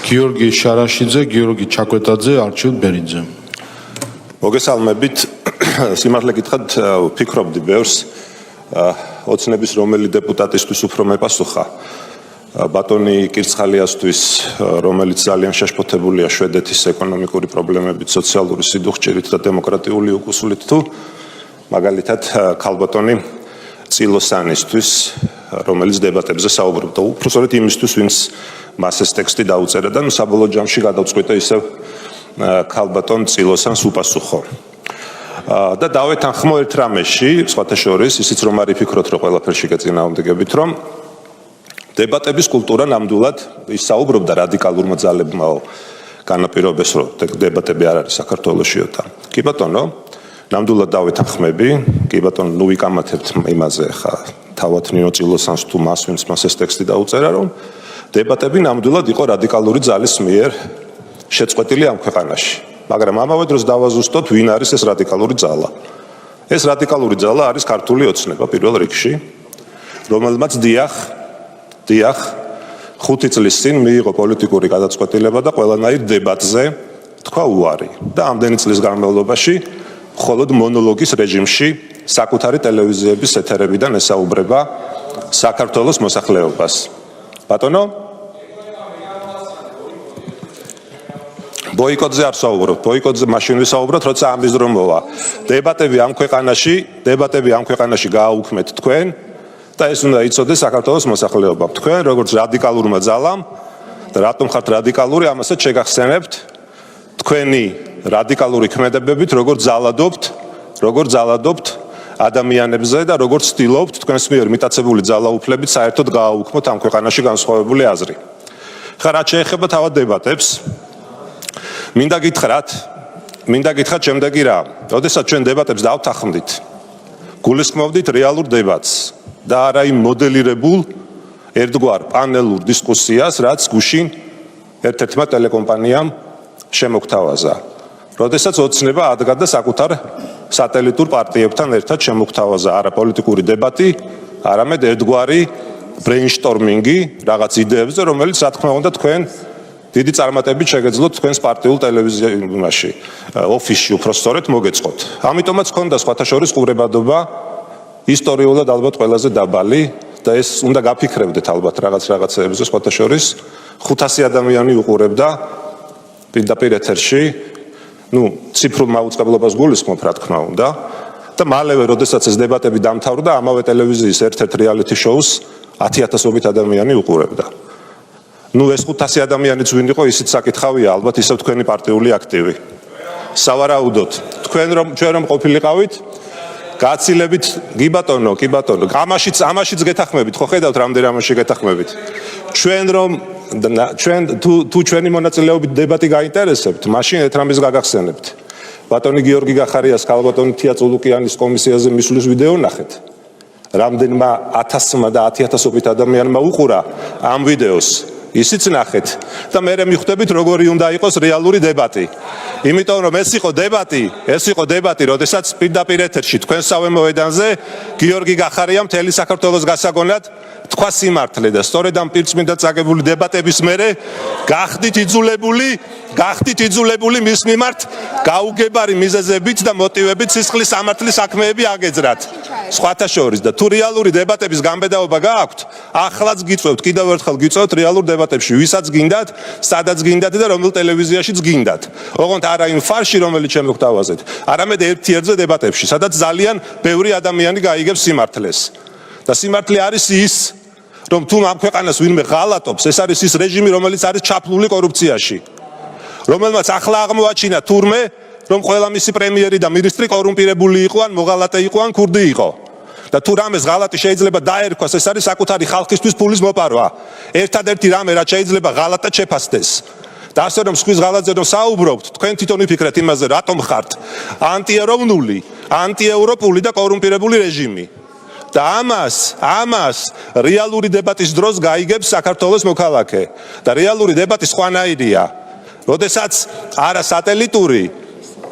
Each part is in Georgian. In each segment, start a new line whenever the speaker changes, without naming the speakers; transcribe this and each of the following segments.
გიორგი შარაშიძე, გიორგი ჩაკვეტაძე, არჩილ ბერიძე.
მოგესალმებით. სიმართლე გითხრათ, ვფიქრობდი ბევრს ოცნების რომელი დეპუტატისთვის უფრო მეპასუხა. ბატონი კირცხალიასთვის, რომელიც ძალიან შეშფოთებულია შვედეთის ეკონომიკური პრობლემებით, სოციალური სიდუხჭირით და დემოკრატიული უკუსულით თუ მაგალითად ქალბატონი წილოსანისთვის, რომელიც დებატებზე საუბრობდა. უბრალოდ იმისთვის, ვინც მას ეს ტექსტი დაუწერა და საბოლოო ჯამში გადავწყვიტე ისევ ქალბატონ წილოსანს უპასუხო. და დავეთანხმო ერთ რამეში, სხვათა შორის, ისიც რომ არ იფიქროთ, რომ ყველაფერში გეწინააღმდეგებით, რომ დებატების კულტურა ნამდვილად ისაუბრობდა რადიკალურმა ძალებმაო განაპირობებს, რომ დებატები არ არის საქართველოშიო და კი ბატონო, ნამდვილად დავეთანხმები, კი ბატონო, ნუ ვიკამათებთ იმაზე ხა თავად ნინო წილოსანს თუ მას, ვინც მას ეს ტექსტი დაუწერა, რომ დებატები ნამდვილად იყო რადიკალური ძალის მიერ შეწყვეტილი ამ ქვეყანაში. მაგრამ ამავე დროს დავაზუსტოთ, ვინ არის ეს რადიკალური ძალა. ეს რადიკალური ძალა არის ქართული ოცნება პირველ რიგში, რომელმაც დიახ 5 წლის წინ მიიღო პოლიტიკური გადაწყვეტილება და ყველანაირ დებატზე თქვა უარი. და ამდენი წლის განმავლობაში მხოლოდ მონოლოგის რეჟიმში საკუთარი ტელევიზიების ეთერებიდან ესაუბრება საქართველოს მოსახლეობას. ბატონო ბოიკოტზე არ საუბრობ, ბოიკოტზე მაშინ ვისაუბროთ, როცა ამის დრო მოვა. დებატები ამ ქვეყანაში გააუქმეთ თქვენ და ეს უნდა იცოდეს საქართველოს მოსახლეობამ. თქვენ როგორც რადიკალურმა ძალამ და რატომ ხართ რადიკალური, ამასაც შეგახსენებთ თქვენი რადიკალური ქმედებებით, როგორც ძალადობთ ადამიანებზე და როგორც ცდილობთ თქვენს მიერ მიტაცებული ძალაუფლებით საერთოდ გააუქმოთ ამ ქვეყანაში განსხვავებული აზრი. ხა რაც შეეხება თავად დებატებს, მინდა გითხრათ შემდეგი რა. როდესაც ჩვენ დებატებს დავთანხმდით, გულისხმობდით რეალურ დებატს და არა იმ მოდელირებულ ერთგვარ პანელურ დისკუსიას, რაც გუშინ ერთ-ერთმა ტელეკომპანიამ შემოგთავაზა. როდესაც ოცნება ადგა და საკუთარ სატელიტურ პარტიებთან ერთად შემოგთავაზა არა პოლიტიკური დებატი, არამედ ერთგვარი ბრეინშტორმინგი რაღაც იდეებზე, რომელიც რა თქმა უნდა თქვენ დიდი წარმატებით შეგეძლოთ თქვენს პარტიულ ტელევიზიაში, ოფისში უფრო სწორედ მოგეწყოთ. ამიტომაც ქონდა სხვათა შორის ყურებადობა ისტორიულად ალბათ ყველაზე დაბალი და ეს უნდა გაფიქრებდეთ ალბათ რაღაცებზე სხვათა შორის 500 ადამიანი უყურებდა პირდაპირ ეთერში, ციფრულ მაუწყებლობას გულისხმობ რა თქმა უნდა და მალევე როდესაც ეს დებატები დამთავრდა, ამავე ტელევიზიის ერთ-ერთ რეალიტი შოუს 10,000-ობით ადამიანი უყურებდა. ეს 500 ადამიანიც ვინ იყო, ისიც საკითხავია, ალბათ ისევ თქვენი პარტიული აქტივი. სავარაუდოდ, ჩვენ რომ ყოფილიყავით, გაცილებით, კი ბატონო, ამაშიც გეთახმებით, ხო ხედავთ რამდენ ამაში გეთახმებით. ჩვენ თუ ჩვენი მონაწილეობით დებატი გაინტერესებთ, მაშინ ერთ რამეს გაგახსენებთ. ბატონი გიორგი გახარიას ქალბატონი თია წულუკიანის კომისიაზე მისვლის ვიდეო ნახეთ. რამდენმა 1000-მა და 10,000-ობით ადამიანმა უყურა ამ ვიდეოს. ისიც ნახეთ და მე მიხვდებით როგორი უნდა იყოს რეალური დებატი. იმიტომ რომ ეს იყო დებატი, როდესაც პირდაპირ ეთერში თქვენსავე მოედანზე გიორგი გახარია მთელი საქართველოს გასაგონად თქვა სიმართლე და სწორედ ამ პირწმინდა წაგებული დებატების მერე გახდით იძულებული მის მიმართ გაუგებარი მიზეზებით და მოტივებით სისხლის სამართლის საქმეები აგეძრათ. სხვათა შორის და თუ რეალური დებატების გამბედაობა გააქვთ, ახლაც გიწევთ, კიდევ ერთხელ გიწევთ რეალურ დებატებში, ვისაც გინდათ, სადაც გინდათ და რომელ ტელევიზიაშიც გინდათ. ოღონდ არა იმ ფარში, რომელიც შემოგთავაზეთ, არამედ ერთ-ერთზე დებატებში, სადაც ძალიან ბევრი ადამიანი გაიგებს სიმართლეს. და სიმართლე არის ის, რომ თუ ამ ქვეყანას ვინმე ღალატობს, ეს არის ის რეჟიმი, რომელიც არის ჩაფლული კორუფციაში. რომელმაც ახლა აღმოაჩინა თურმე, რომ ყველა მისი პრემიერი და მინისტრი კორუმპირებული იყო, ან მოღალატე იყო, ან ქურდი იყო. და თუ რამეს ღალატი შეიძლება დაერქვას, ეს არის საკუთარი ხალხისთვის ფულის მოპარვა. ერთადერთი რამე, რაც შეიძლება ღალატად შეფასდეს. და ასე რომ სხვის ღალატზე რომ საუბრობთ, თქვენ თვითონ იფიქრეთ იმაზე, რატომ ხართ ანტიეროვნული, ანტიევროპული და კორუმპირებული რეჟიმი. და ამას რეალური დებატის დროს გაიგებს საქართველოს მოქალაქე. და რეალური დებატი სხვანაირია. როდესაც არა სატელიტური,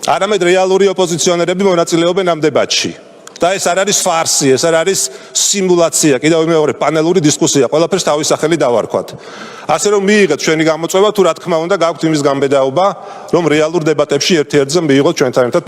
არამედ რეალური ოპოზიციონერები მონაწილეობენ ამ დებატში. და ეს არ არის ფარსი, ეს არ არის სიმულაცია, კიდევ მეორე პანელური დისკუსია, ყველაფერს თავის სახელი დავარქვათ. ასე რომ მიიღეთ ჩვენი გამოწვევა, თუ რა თქმა უნდა გაქვთ იმის გამბედაობა, რომ რეალურ დებატებში ერთ-ერთზე მიიღოთ ჩვენთან ერთად